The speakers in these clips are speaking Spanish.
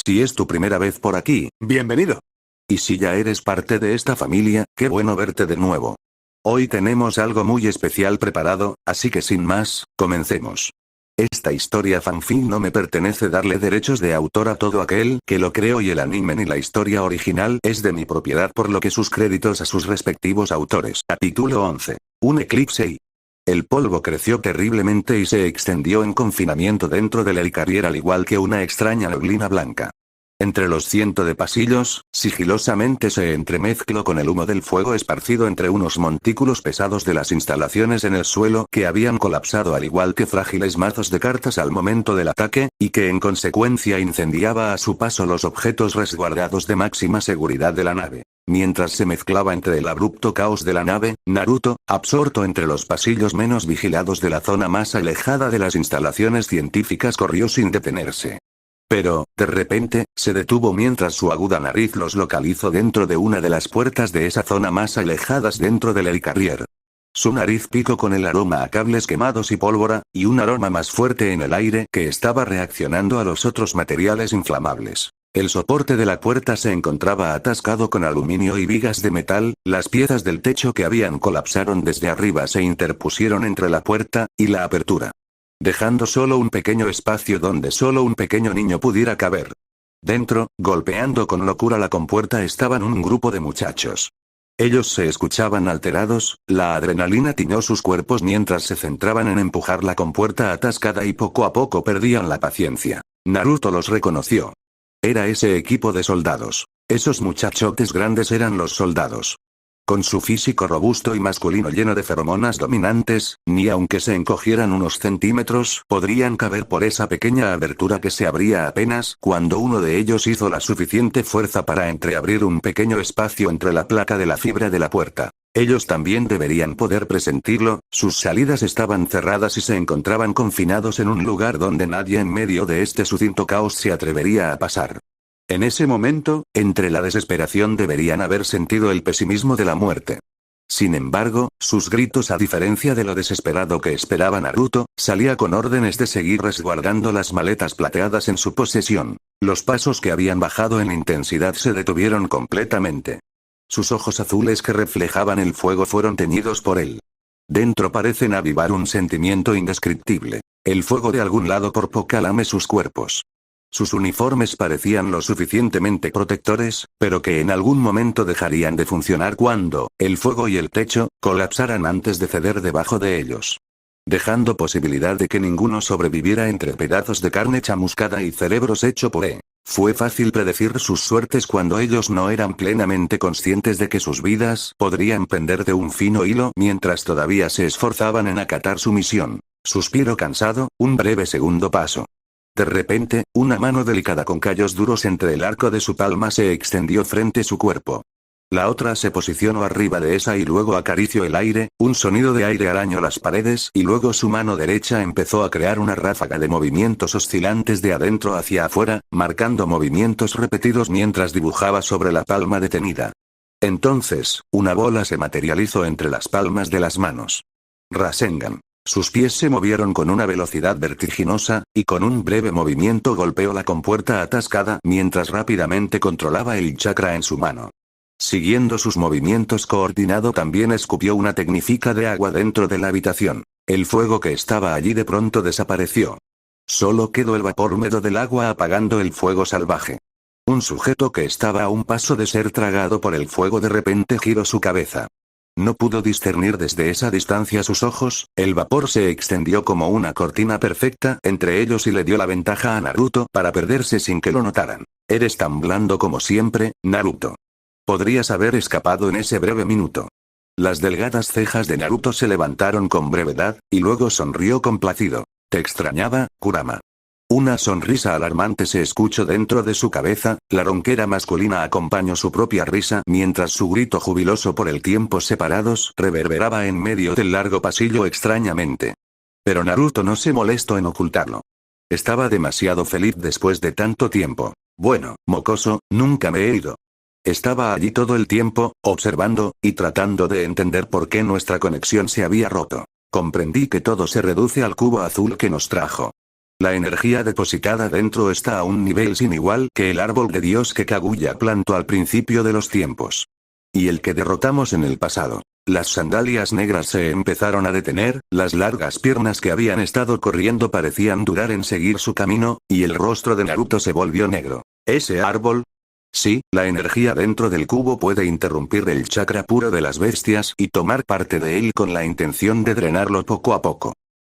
Si es tu primera vez por aquí, bienvenido. Y si ya eres parte de esta familia, qué bueno verte de nuevo. Hoy tenemos algo muy especial preparado, así que sin más, comencemos. Esta historia fanfic no me pertenece darle derechos de autor a todo aquel que lo creó y el anime ni la historia original es de mi propiedad, por lo que sus créditos a sus respectivos autores. Capítulo 11. Un eclipse y... El polvo creció terriblemente y se extendió en confinamiento dentro del Helicarrier al igual que una extraña neblina blanca. Entre los cientos de pasillos, sigilosamente se entremezcló con el humo del fuego esparcido entre unos montículos pesados de las instalaciones en el suelo que habían colapsado al igual que frágiles mazos de cartas al momento del ataque, y que en consecuencia incendiaba a su paso los objetos resguardados de máxima seguridad de la nave. Mientras se mezclaba entre el abrupto caos de la nave, Naruto, absorto entre los pasillos menos vigilados de la zona más alejada de las instalaciones científicas, corrió sin detenerse. Pero, de repente, se detuvo mientras su aguda nariz los localizó dentro de una de las puertas de esa zona más alejadas dentro del Helicarrier. Su nariz picó con el aroma a cables quemados y pólvora, y un aroma más fuerte en el aire que estaba reaccionando a los otros materiales inflamables. El soporte de la puerta se encontraba atascado con aluminio y vigas de metal, las piezas del techo que habían colapsaron desde arriba se interpusieron entre la puerta y la apertura, dejando solo un pequeño espacio donde solo un pequeño niño pudiera caber. Dentro, golpeando con locura la compuerta, estaban un grupo de muchachos. Ellos se escuchaban alterados, la adrenalina tiñó sus cuerpos mientras se centraban en empujar la compuerta atascada y poco a poco perdían la paciencia. Naruto los reconoció. Era ese equipo de soldados. Esos muchachotes grandes eran los soldados. Con su físico robusto y masculino lleno de feromonas dominantes, ni aunque se encogieran unos centímetros, podrían caber por esa pequeña abertura que se abría apenas cuando uno de ellos hizo la suficiente fuerza para entreabrir un pequeño espacio entre la placa de la fibra de la puerta. Ellos también deberían poder presentirlo, sus salidas estaban cerradas y se encontraban confinados en un lugar donde nadie en medio de este sucinto caos se atrevería a pasar. En ese momento, entre la desesperación deberían haber sentido el pesimismo de la muerte. Sin embargo, sus gritos, a diferencia de lo desesperado que esperaba Naruto, salía con órdenes de seguir resguardando las maletas plateadas en su posesión. Los pasos que habían bajado en intensidad se detuvieron completamente. Sus ojos azules que reflejaban el fuego fueron teñidos por él. Dentro parecen avivar un sentimiento indescriptible. El fuego de algún lado por poco lame sus cuerpos. Sus uniformes parecían lo suficientemente protectores, pero que en algún momento dejarían de funcionar cuando el fuego y el techo colapsaran antes de ceder debajo de ellos, dejando posibilidad de que ninguno sobreviviera entre pedazos de carne chamuscada y cerebros hecho puré. Fue fácil predecir sus suertes cuando ellos no eran plenamente conscientes de que sus vidas podrían pender de un fino hilo mientras todavía se esforzaban en acatar su misión. Suspiro cansado, un breve segundo paso. De repente, una mano delicada con callos duros entre el arco de su palma se extendió frente a su cuerpo. La otra se posicionó arriba de esa y luego acarició el aire, un sonido de aire arañó las paredes y luego su mano derecha empezó a crear una ráfaga de movimientos oscilantes de adentro hacia afuera, marcando movimientos repetidos mientras dibujaba sobre la palma detenida. Entonces, una bola se materializó entre las palmas de las manos. Rasengan. Sus pies se movieron con una velocidad vertiginosa, y con un breve movimiento golpeó la compuerta atascada mientras rápidamente controlaba el chakra en su mano. Siguiendo sus movimientos coordinado también escupió una tecnifica de agua dentro de la habitación. El fuego que estaba allí de pronto desapareció. Solo quedó el vapor húmedo del agua apagando el fuego salvaje. Un sujeto que estaba a un paso de ser tragado por el fuego de repente giró su cabeza. No pudo discernir desde esa distancia sus ojos, el vapor se extendió como una cortina perfecta entre ellos y le dio la ventaja a Naruto para perderse sin que lo notaran. Eres tan blando como siempre, Naruto. Podrías haber escapado en ese breve minuto. Las delgadas cejas de Naruto se levantaron con brevedad, y luego sonrió complacido. Te extrañaba, Kurama. Una sonrisa alarmante se escuchó dentro de su cabeza, la ronquera masculina acompañó su propia risa mientras su grito jubiloso por el tiempo separados reverberaba en medio del largo pasillo extrañamente. Pero Naruto no se molestó en ocultarlo. Estaba demasiado feliz después de tanto tiempo. Bueno, mocoso, nunca me he ido. Estaba allí todo el tiempo, observando, y tratando de entender por qué nuestra conexión se había roto. Comprendí que todo se reduce al cubo azul que nos trajo. La energía depositada dentro está a un nivel sin igual que el árbol de Dios que Kaguya plantó al principio de los tiempos. Y el que derrotamos en el pasado. Las sandalias negras se empezaron a detener, las largas piernas que habían estado corriendo parecían durar en seguir su camino, y el rostro de Naruto se volvió negro. ¿Ese árbol? Sí, la energía dentro del cubo puede interrumpir el chakra puro de las bestias y tomar parte de él con la intención de drenarlo poco a poco.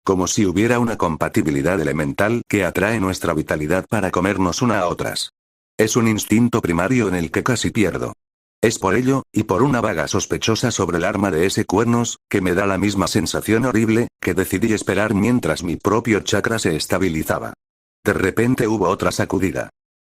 Como si hubiera una compatibilidad elemental que atrae nuestra vitalidad para comernos una a otras. Es un instinto primario en el que casi pierdo. Es por ello, y por una vaga sospechosa sobre el arma de ese cuernos, que me da la misma sensación horrible, que decidí esperar mientras mi propio chakra se estabilizaba. De repente hubo otra sacudida.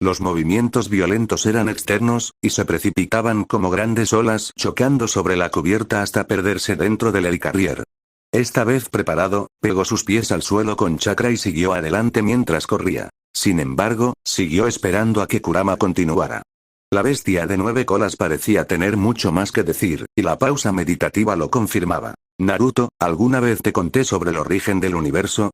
Los movimientos violentos eran externos, y se precipitaban como grandes olas chocando sobre la cubierta hasta perderse dentro del helicarrier. Esta vez preparado, pegó sus pies al suelo con chakra y siguió adelante mientras corría. Sin embargo, siguió esperando a que Kurama continuara. La bestia de 9 colas parecía tener mucho más que decir, y la pausa meditativa lo confirmaba. Naruto, ¿alguna vez te conté sobre el origen del universo?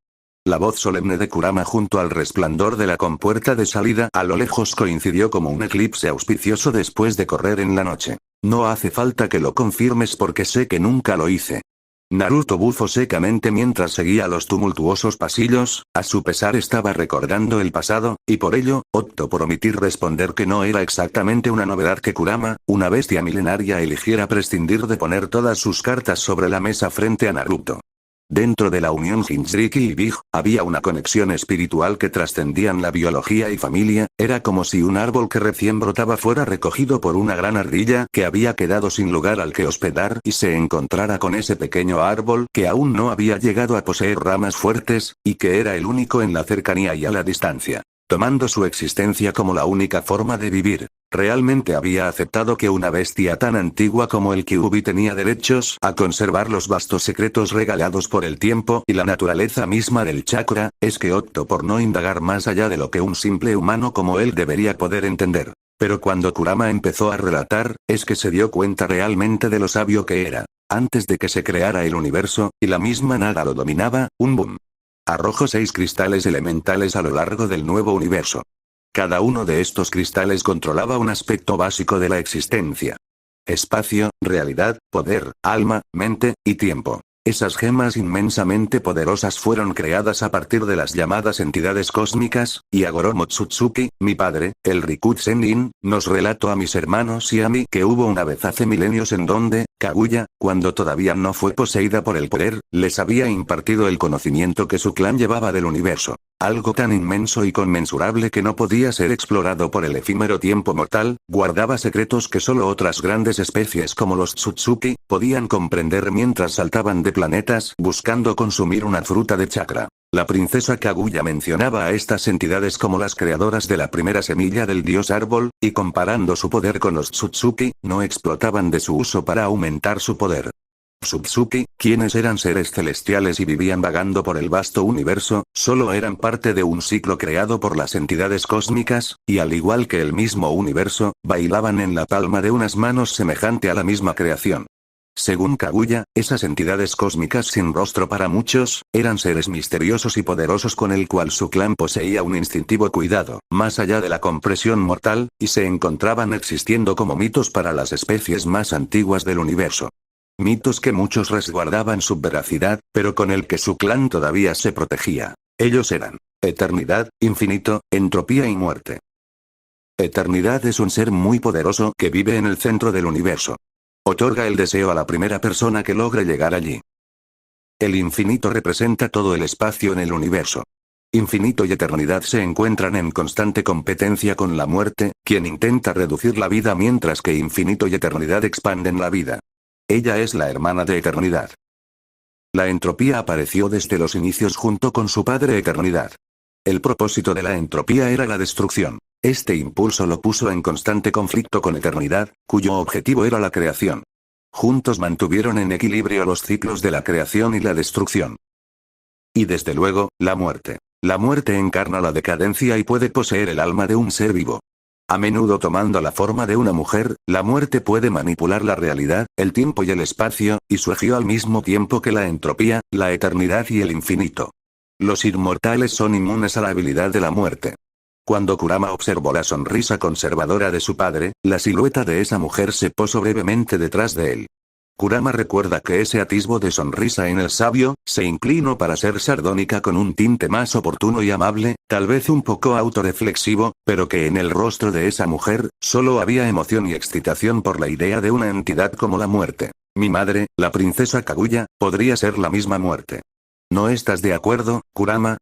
La voz solemne de Kurama junto al resplandor de la compuerta de salida a lo lejos coincidió como un eclipse auspicioso después de correr en la noche. No hace falta que lo confirmes porque sé que nunca lo hice. Naruto bufó secamente mientras seguía los tumultuosos pasillos, a su pesar estaba recordando el pasado, y por ello, optó por omitir responder que no era exactamente una novedad que Kurama, una bestia milenaria, eligiera prescindir de poner todas sus cartas sobre la mesa frente a Naruto. Dentro de la unión Jinchuriki y Big, había una conexión espiritual que trascendían la biología y familia, era como si un árbol que recién brotaba fuera recogido por una gran ardilla que había quedado sin lugar al que hospedar y se encontrara con ese pequeño árbol que aún no había llegado a poseer ramas fuertes, y que era el único en la cercanía y a la distancia. Tomando su existencia como la única forma de vivir, realmente había aceptado que una bestia tan antigua como el Kyuubi tenía derechos a conservar los vastos secretos regalados por el tiempo y la naturaleza misma del chakra, es que optó por no indagar más allá de lo que un simple humano como él debería poder entender. Pero cuando Kurama empezó a relatar, es que se dio cuenta realmente de lo sabio que era. Antes de que se creara el universo, y la misma nada lo dominaba, un boom. Arrojó 6 cristales elementales a lo largo del nuevo universo. Cada uno de estos cristales controlaba un aspecto básico de la existencia. Espacio, realidad, poder, alma, mente, y tiempo. Esas gemas inmensamente poderosas fueron creadas a partir de las llamadas entidades cósmicas, y Agoro Motsutsuki, mi padre, el Rikut Sennin, nos relató a mis hermanos y a mí que hubo una vez hace milenios en donde, Kaguya, cuando todavía no fue poseída por el poder, les había impartido el conocimiento que su clan llevaba del universo. Algo tan inmenso y conmensurable que no podía ser explorado por el efímero tiempo mortal, guardaba secretos que solo otras grandes especies como los Tsutsuki, podían comprender mientras saltaban de planetas buscando consumir una fruta de chakra. La princesa Kaguya mencionaba a estas entidades como las creadoras de la primera semilla del dios árbol, y comparando su poder con los Tsutsuki, no explotaban de su uso para aumentar su poder. Tsutsuki, quienes eran seres celestiales y vivían vagando por el vasto universo, solo eran parte de un ciclo creado por las entidades cósmicas, y al igual que el mismo universo, bailaban en la palma de unas manos semejante a la misma creación. Según Kaguya, esas entidades cósmicas sin rostro para muchos, eran seres misteriosos y poderosos con el cual su clan poseía un instintivo cuidado, más allá de la compresión mortal, y se encontraban existiendo como mitos para las especies más antiguas del universo. Mitos que muchos resguardaban su veracidad, pero con el que su clan todavía se protegía. Ellos eran eternidad, infinito, entropía y muerte. Eternidad es un ser muy poderoso que vive en el centro del universo. Otorga el deseo a la primera persona que logre llegar allí. El infinito representa todo el espacio en el universo. Infinito y eternidad se encuentran en constante competencia con la muerte, quien intenta reducir la vida mientras que infinito y eternidad expanden la vida. Ella es la hermana de eternidad. La entropía apareció desde los inicios junto con su padre eternidad. El propósito de la entropía era la destrucción. Este impulso lo puso en constante conflicto con eternidad, cuyo objetivo era la creación. Juntos mantuvieron en equilibrio los ciclos de la creación y la destrucción. Y desde luego, la muerte. La muerte encarna la decadencia y puede poseer el alma de un ser vivo. A menudo tomando la forma de una mujer, la muerte puede manipular la realidad, el tiempo y el espacio, y surgió al mismo tiempo que la entropía, la eternidad y el infinito. Los inmortales son inmunes a la habilidad de la muerte. Cuando Kurama observó la sonrisa conservadora de su padre, la silueta de esa mujer se posó brevemente detrás de él. Kurama recuerda que ese atisbo de sonrisa en el sabio, se inclinó para ser sardónica con un tinte más oportuno y amable, tal vez un poco autorreflexivo, pero que en el rostro de esa mujer, solo había emoción y excitación por la idea de una entidad como la muerte. Mi madre, la princesa Kaguya, podría ser la misma muerte. ¿No estás de acuerdo, Kurama?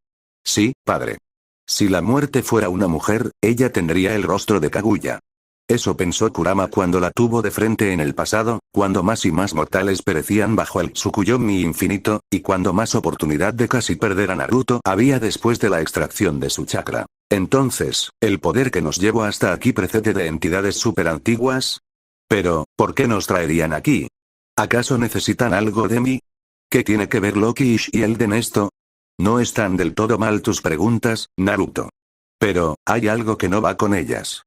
Sí, padre. Si la muerte fuera una mujer, ella tendría el rostro de Kaguya. Eso pensó Kurama cuando la tuvo de frente en el pasado, cuando más y más mortales perecían bajo el Tsukuyomi infinito, y cuando más oportunidad de casi perder a Naruto había después de la extracción de su chakra. Entonces, ¿el poder que nos llevó hasta aquí precede de entidades súper antiguas? Pero, ¿por qué nos traerían aquí? ¿Acaso necesitan algo de mí? ¿Qué tiene que ver Loki y Shield en esto? No están del todo mal tus preguntas, Naruto. Pero, hay algo que no va con ellas.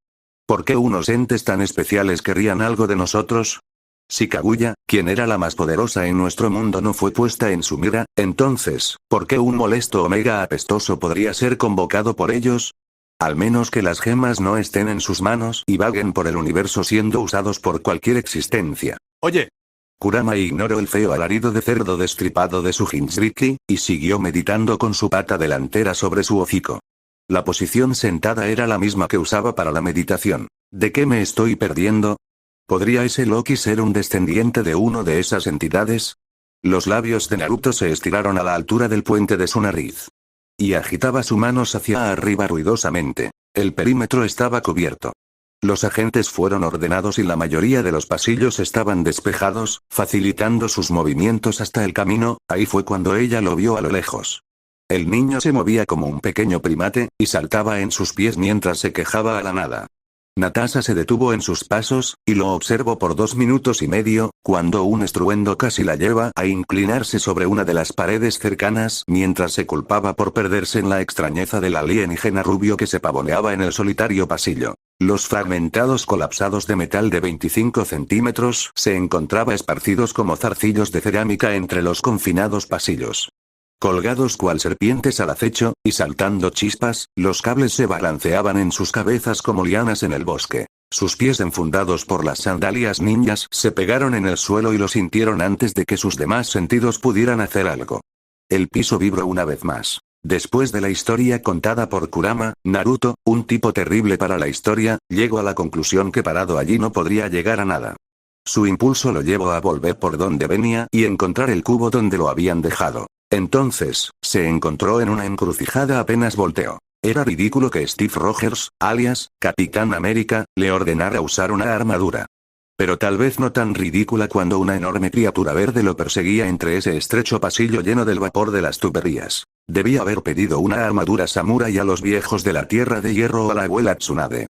¿Por qué unos entes tan especiales querrían algo de nosotros? Si Kaguya, quien era la más poderosa en nuestro mundo, no fue puesta en su mira, entonces, ¿por qué un molesto Omega apestoso podría ser convocado por ellos? Al menos que las gemas no estén en sus manos y vaguen por el universo siendo usados por cualquier existencia. Oye. Kurama ignoró el feo alarido de cerdo destripado de su Jinchuriki, y siguió meditando con su pata delantera sobre su hocico. La posición sentada era la misma que usaba para la meditación. ¿De qué me estoy perdiendo? ¿Podría ese Loki ser un descendiente de uno de esas entidades? Los labios de Naruto se estiraron a la altura del puente de su nariz. Y agitaba sus manos hacia arriba ruidosamente. El perímetro estaba cubierto. Los agentes fueron ordenados y la mayoría de los pasillos estaban despejados, facilitando sus movimientos hasta el camino. Ahí fue cuando ella lo vio a lo lejos. El niño se movía como un pequeño primate, y saltaba en sus pies mientras se quejaba a la nada. Natasha se detuvo en sus pasos, y lo observó por 2 minutos y medio, cuando un estruendo casi la lleva a inclinarse sobre una de las paredes cercanas mientras se culpaba por perderse en la extrañeza del alienígena rubio que se pavoneaba en el solitario pasillo. Los fragmentados colapsados de metal de 25 centímetros se encontraban esparcidos como zarcillos de cerámica entre los confinados pasillos. Colgados cual serpientes al acecho, y saltando chispas, los cables se balanceaban en sus cabezas como lianas en el bosque. Sus pies enfundados por las sandalias ninjas se pegaron en el suelo y lo sintieron antes de que sus demás sentidos pudieran hacer algo. El piso vibró una vez más. Después de la historia contada por Kurama, Naruto, un tipo terrible para la historia, llegó a la conclusión que parado allí no podría llegar a nada. Su impulso lo llevó a volver por donde venía y encontrar el cubo donde lo habían dejado. Entonces, se encontró en una encrucijada apenas volteó. Era ridículo que Steve Rogers, alias Capitán América, le ordenara usar una armadura. Pero tal vez no tan ridícula cuando una enorme criatura verde lo perseguía entre ese estrecho pasillo lleno del vapor de las tuberías. Debía haber pedido una armadura samurái a los viejos de la Tierra de Hierro o a la abuela Tsunade.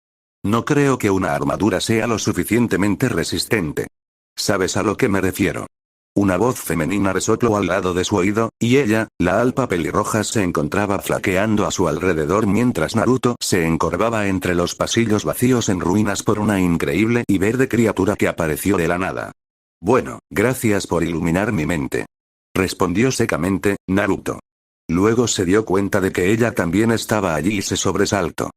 No creo que una armadura sea lo suficientemente resistente. ¿Sabes a lo que me refiero? Una voz femenina resopló al lado de su oído, y ella, la alpa pelirroja, se encontraba flaqueando a su alrededor mientras Naruto se encorvaba entre los pasillos vacíos en ruinas por una increíble y verde criatura que apareció de la nada. Bueno, gracias por iluminar mi mente. Respondió secamente, Naruto. Luego se dio cuenta de que ella también estaba allí y se sobresaltó.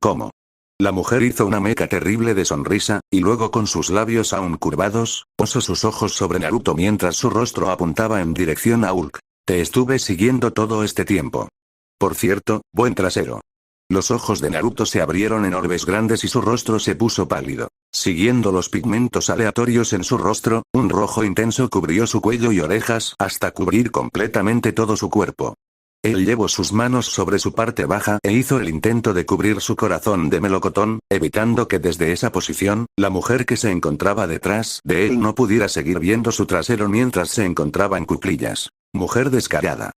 ¿Cómo? La mujer hizo una meca terrible de sonrisa, y luego con sus labios aún curvados, posó sus ojos sobre Naruto mientras su rostro apuntaba en dirección a Hulk. Te estuve siguiendo todo este tiempo. Por cierto, buen trasero. Los ojos de Naruto se abrieron en orbes grandes y su rostro se puso pálido. Siguiendo los pigmentos aleatorios en su rostro, un rojo intenso cubrió su cuello y orejas hasta cubrir completamente todo su cuerpo. Él llevó sus manos sobre su parte baja e hizo el intento de cubrir su corazón de melocotón, evitando que desde esa posición, la mujer que se encontraba detrás de él no pudiera seguir viendo su trasero mientras se encontraba en cuclillas. Mujer descarada.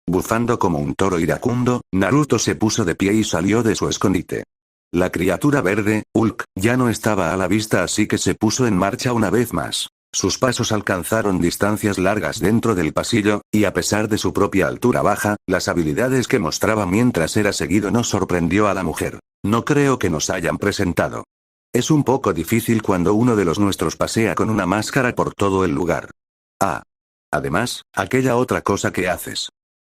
Bufando como un toro iracundo, Naruto se puso de pie y salió de su escondite. La criatura verde, Hulk, ya no estaba a la vista, así que se puso en marcha una vez más. Sus pasos alcanzaron distancias largas dentro del pasillo, y a pesar de su propia altura baja, las habilidades que mostraba mientras era seguido no sorprendió a la mujer. No creo que nos hayan presentado. Es un poco difícil cuando uno de los nuestros pasea con una máscara por todo el lugar. Ah. Además, aquella otra cosa que haces.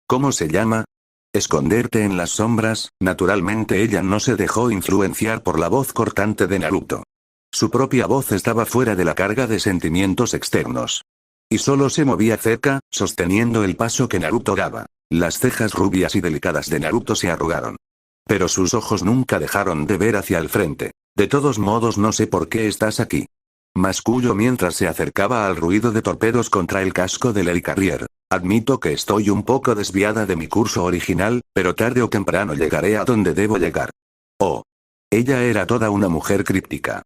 ¿Cómo se llama? Esconderte en las sombras. Naturalmente ella no se dejó influenciar por la voz cortante de Naruto. Su propia voz estaba fuera de la carga de sentimientos externos. Y solo se movía cerca, sosteniendo el paso que Naruto daba. Las cejas rubias y delicadas de Naruto se arrugaron. Pero sus ojos nunca dejaron de ver hacia el frente. De todos modos, no sé por qué estás aquí. Masculló mientras se acercaba al ruido de torpedos contra el casco del Helicarrier. Admito que estoy un poco desviada de mi curso original, pero tarde o temprano llegaré a donde debo llegar. Oh. Ella era toda una mujer críptica.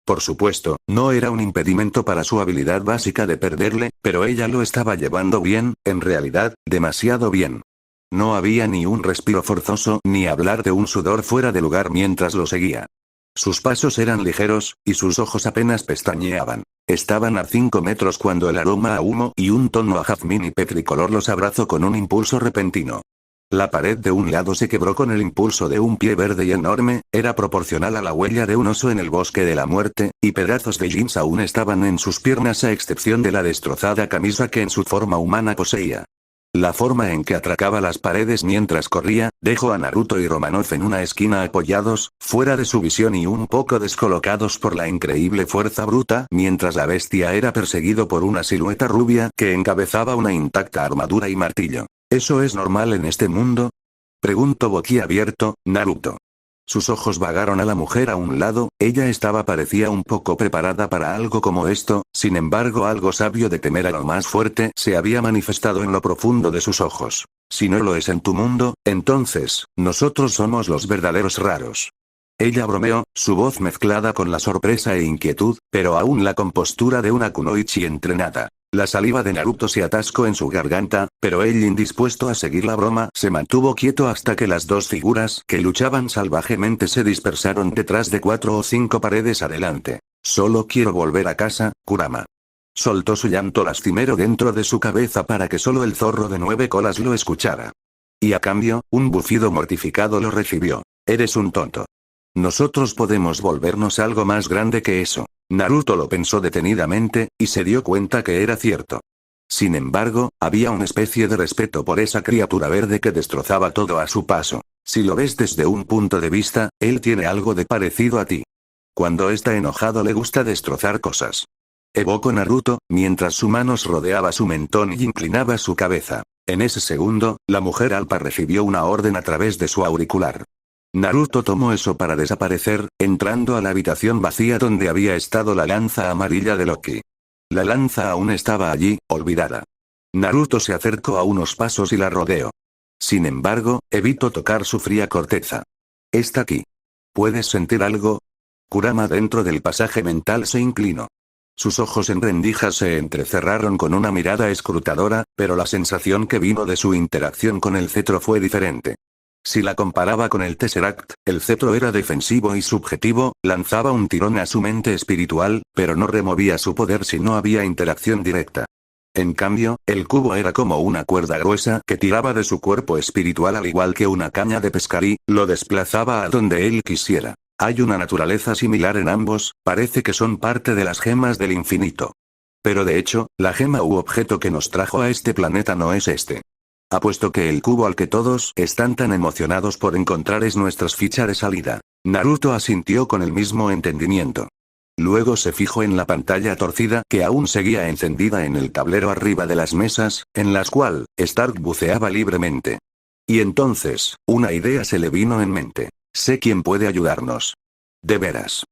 Por supuesto, no era un impedimento para su habilidad básica de perderle, pero ella lo estaba llevando bien, en realidad, demasiado bien. No había ni un respiro forzoso ni hablar de un sudor fuera de lugar mientras lo seguía. Sus pasos eran ligeros, y sus ojos apenas pestañeaban. Estaban a 5 metros cuando el aroma a humo y un tono a jazmín y petricolor los abrazó con un impulso repentino. La pared de un lado se quebró con el impulso de un pie verde y enorme, era proporcional a la huella de un oso en el bosque de la muerte, y pedazos de jeans aún estaban en sus piernas a excepción de la destrozada camisa que en su forma humana poseía. La forma en que atracaba las paredes mientras corría, dejó a Naruto y Romanov en una esquina apoyados, fuera de su visión y un poco descolocados por la increíble fuerza bruta, mientras la bestia era perseguido por una silueta rubia que encabezaba una intacta armadura y martillo. ¿Eso es normal en este mundo? Preguntó boquiabierto, Naruto. Sus ojos vagaron a la mujer a un lado, ella parecía un poco preparada para algo como esto, sin embargo algo sabio de temer a lo más fuerte se había manifestado en lo profundo de sus ojos. Si no lo es en tu mundo, entonces, nosotros somos los verdaderos raros. Ella bromeó, su voz mezclada con la sorpresa e inquietud, pero aún la compostura de una kunoichi entrenada. La saliva de Naruto se atascó en su garganta, pero él, indispuesto a seguir la broma, se mantuvo quieto hasta que las dos figuras que luchaban salvajemente se dispersaron detrás de 4 o 5 paredes adelante. Solo quiero volver a casa, Kurama. Soltó su llanto lastimero dentro de su cabeza para que solo el zorro de 9 colas lo escuchara. Y a cambio, un bufido mortificado lo recibió. Eres un tonto. Nosotros podemos volvernos algo más grande que eso. Naruto lo pensó detenidamente, y se dio cuenta que era cierto. Sin embargo, había una especie de respeto por esa criatura verde que destrozaba todo a su paso. Si lo ves desde un punto de vista, él tiene algo de parecido a ti. Cuando está enojado le gusta destrozar cosas. Evocó Naruto, mientras su mano rodeaba su mentón y inclinaba su cabeza. En ese segundo, la mujer alpa recibió una orden a través de su auricular. Naruto tomó eso para desaparecer, entrando a la habitación vacía donde había estado la lanza amarilla de Loki. La lanza aún estaba allí, olvidada. Naruto se acercó a unos pasos y la rodeó. Sin embargo, evitó tocar su fría corteza. Está aquí. ¿Puedes sentir algo? Kurama dentro del pasaje mental se inclinó. Sus ojos en rendijas se entrecerraron con una mirada escrutadora, pero la sensación que vino de su interacción con el cetro fue diferente. Si la comparaba con el Tesseract, el cetro era defensivo y subjetivo, lanzaba un tirón a su mente espiritual, pero no removía su poder si no había interacción directa. En cambio, el cubo era como una cuerda gruesa que tiraba de su cuerpo espiritual al igual que una caña de pescar y lo desplazaba a donde él quisiera. Hay una naturaleza similar en ambos, parece que son parte de las gemas del infinito. Pero de hecho, la gema u objeto que nos trajo a este planeta no es este. Apuesto que el cubo al que todos están tan emocionados por encontrar es nuestra ficha de salida. Naruto asintió con el mismo entendimiento. Luego se fijó en la pantalla torcida que aún seguía encendida en el tablero arriba de las mesas, en las cual Stark buceaba libremente. Y entonces, una idea se le vino en mente. Sé quién puede ayudarnos. De veras.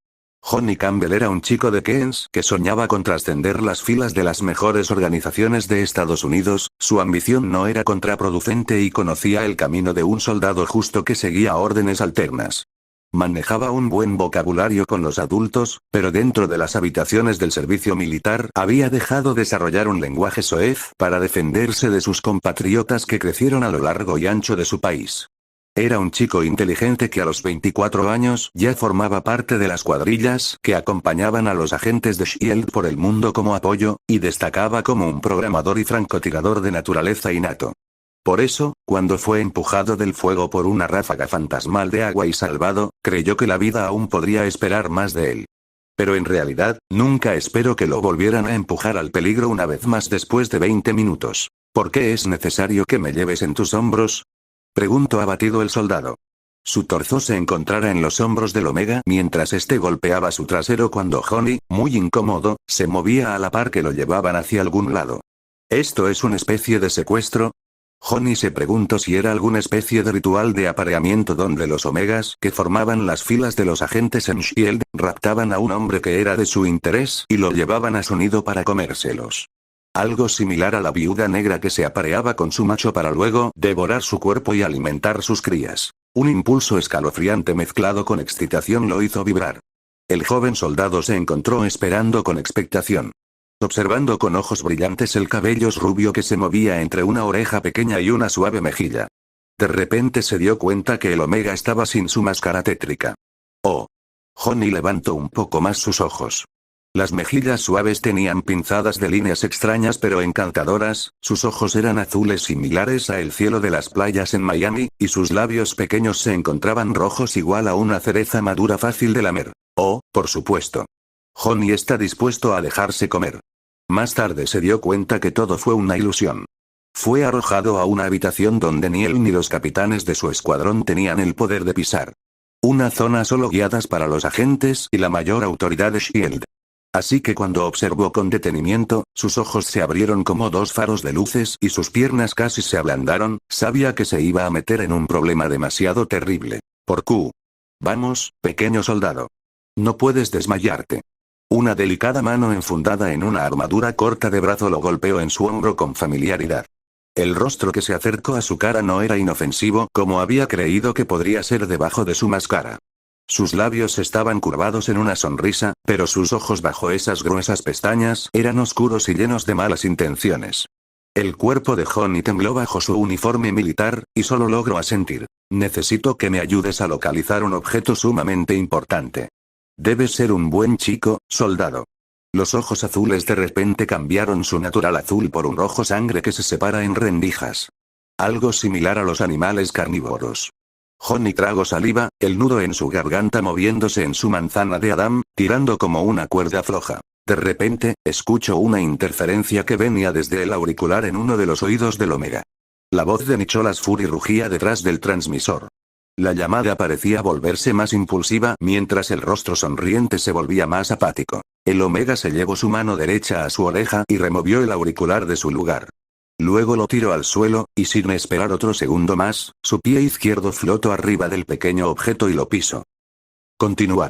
Johnny Campbell era un chico de Queens que soñaba con trascender las filas de las mejores organizaciones de Estados Unidos, su ambición no era contraproducente y conocía el camino de un soldado justo que seguía órdenes alternas. Manejaba un buen vocabulario con los adultos, pero dentro de las habitaciones del servicio militar había dejado desarrollar un lenguaje soez para defenderse de sus compatriotas que crecieron a lo largo y ancho de su país. Era un chico inteligente que a los 24 años ya formaba parte de las cuadrillas que acompañaban a los agentes de SHIELD por el mundo como apoyo, y destacaba como un programador y francotirador de naturaleza innato. Por eso, cuando fue empujado del fuego por una ráfaga fantasmal de agua y salvado, creyó que la vida aún podría esperar más de él. Pero en realidad, nunca esperó que lo volvieran a empujar al peligro una vez más después de 20 minutos. ¿Por qué es necesario que me lleves en tus hombros? Preguntó abatido el soldado. Su torso se encontrara en los hombros del Omega mientras este golpeaba su trasero cuando Honey, muy incómodo, se movía a la par que lo llevaban hacia algún lado. ¿Esto es una especie de secuestro? Honey se preguntó si era alguna especie de ritual de apareamiento donde los Omegas que formaban las filas de los agentes en S.H.I.E.L.D. raptaban a un hombre que era de su interés y lo llevaban a su nido para comérselos. Algo similar a la viuda negra que se apareaba con su macho para luego devorar su cuerpo y alimentar sus crías. Un impulso escalofriante mezclado con excitación lo hizo vibrar. El joven soldado se encontró esperando con expectación. Observando con ojos brillantes el cabello rubio que se movía entre una oreja pequeña y una suave mejilla. De repente se dio cuenta que el Omega estaba sin su máscara tétrica. Oh. Honey levantó un poco más sus ojos. Las mejillas suaves tenían pinzadas de líneas extrañas pero encantadoras, sus ojos eran azules similares a el cielo de las playas en Miami, y sus labios pequeños se encontraban rojos igual a una cereza madura fácil de lamer. Oh, por supuesto. Honey está dispuesto a dejarse comer. Más tarde se dio cuenta que todo fue una ilusión. Fue arrojado a una habitación donde ni él ni los capitanes de su escuadrón tenían el poder de pisar. Una zona solo guiadas para los agentes y la mayor autoridad de S.H.I.E.L.D. Así que cuando observó con detenimiento, sus ojos se abrieron como dos faros de luces y sus piernas casi se ablandaron, sabía que se iba a meter en un problema demasiado terrible. Por Q. Vamos, pequeño soldado. No puedes desmayarte. Una delicada mano enfundada en una armadura corta de brazo lo golpeó en su hombro con familiaridad. El rostro que se acercó a su cara no era inofensivo como había creído que podría ser debajo de su máscara. Sus labios estaban curvados en una sonrisa, pero sus ojos bajo esas gruesas pestañas eran oscuros y llenos de malas intenciones. El cuerpo de Honey tembló bajo su uniforme militar, y solo logró asentir. Necesito que me ayudes a localizar un objeto sumamente importante. Debes ser un buen chico, soldado. Los ojos azules de repente cambiaron su natural azul por un rojo sangre que se separa en rendijas. Algo similar a los animales carnívoros. Honey tragó saliva, el nudo en su garganta moviéndose en su manzana de Adán, tirando como una cuerda floja. De repente, escuchó una interferencia que venía desde el auricular en uno de los oídos del Omega. La voz de Nicholas Fury rugía detrás del transmisor. La llamada parecía volverse más impulsiva mientras el rostro sonriente se volvía más apático. El Omega se llevó su mano derecha a su oreja y removió el auricular de su lugar. Luego lo tiró al suelo, y sin esperar otro segundo más, su pie izquierdo flotó arriba del pequeño objeto y lo pisó. Continuará.